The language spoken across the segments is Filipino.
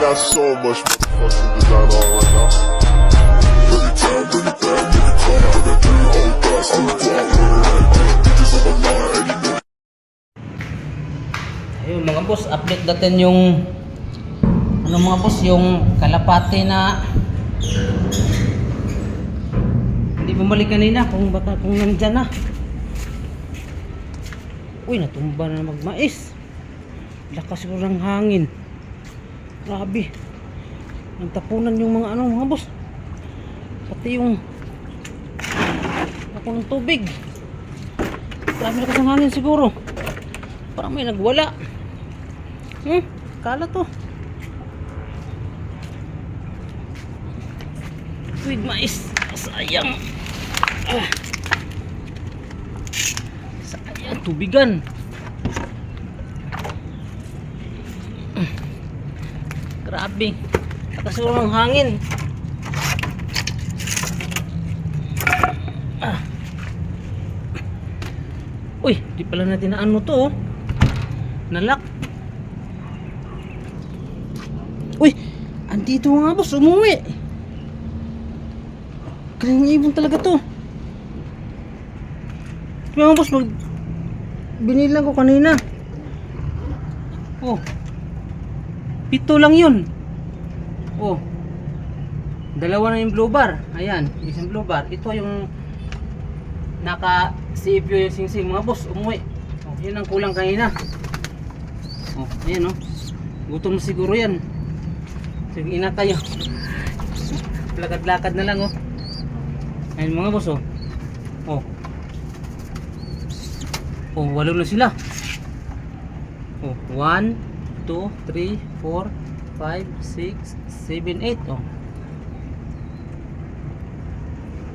got so much motherfucking design on right now. Bring it down, bring it down, make it come. I got 3 whole thoughts on the block. Bitches on my line, and you know. Ayun mga boss, update natin yung ano mga boss, yung kalapate na hindi bumalik kanina, kung baka kung nandyan na. Uy, natumba na magmais. Lakas ko ng hangin. Grabe. Nagtapunan yung mga ano mga boss. Pati yung ako ng tubig. Grabe lakas ng hangin siguro. Parang may nagwala. Kala to. With mais. Sayang. Sayang tubigan. Grabe. Nakasuro ng hangin. Uy, di pala natin na ano to. Nalak. Uy, andito nga boss, umuwi. Galing ibon talaga to. Mga boss, binilang ko kanina. Oh, 7 lang yun. Oh, 2 na yung blue bar. Ayan, isang blue bar. Ito yung naka-CPU yung sing-sing mga boss, umuwi. Oh, yun ang kulang kanina. Oh, ayan oh. Gutom siguro yan. Sige, ina tayo. Lakad-lakad na lang oh. Ayan mga boss oh. Oh. Oh, 8 na sila. Oh, 1, 2, 3, 4, 5, 6, 7, 8 oh.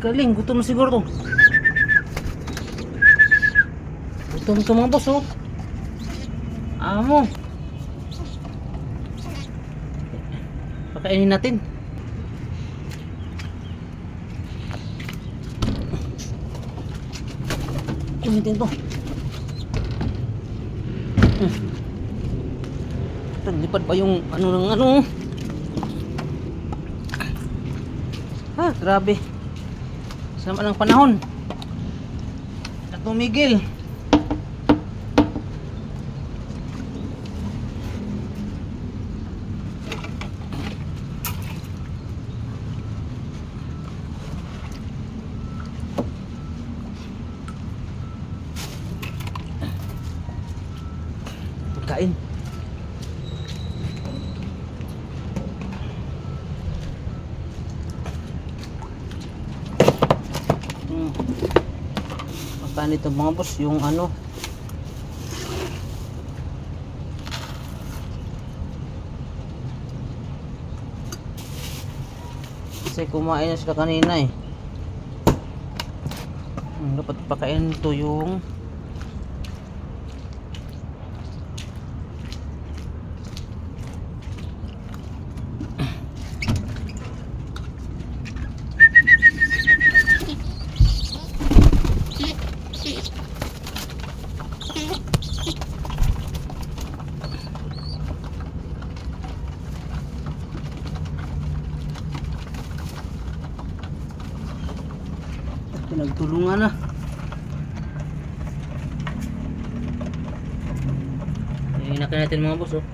Galing, gutom na siguro to. Gutom to mga boss oh. Amo. Pakainin natin. Kunin to. Naglipad pa yung ano ng ano. Grabe. Sama ng panahon. At tumigil. Kain. Pagkaan ito mga boss, yung ano kasi kumain na sila kanina eh. Dapat pakain ito yung pinagtulungan na. Inakin natin mga boss oh.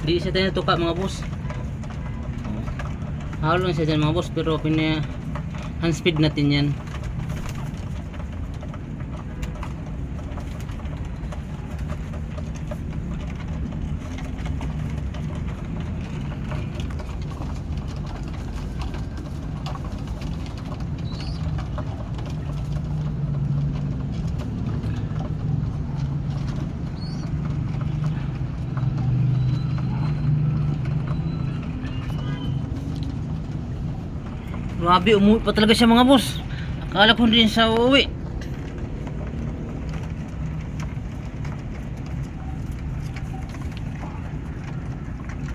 Di isa tayo natuka mga boss. Halo lang siya dyan mga boss, pero hand speed natin yan. Grabe, umuwi pa talaga siya mga boss. Akala ko hindi siya uuwi.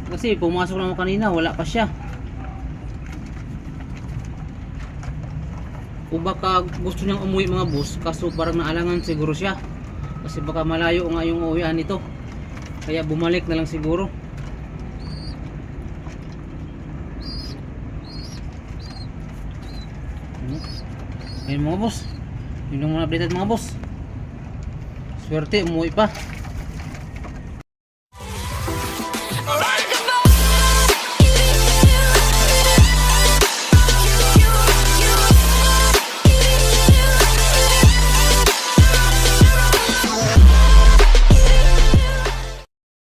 Kasi pumasok lang ako kanina, wala pa siya. O baka gusto niyang umuwi mga boss, kaso parang naalangan siguro siya. Kasi baka malayo nga yung uwian nito. Kaya bumalik na lang siguro. Ayun mga boss. Yun yung mga updated mga boss. Swerte, umuwi pa.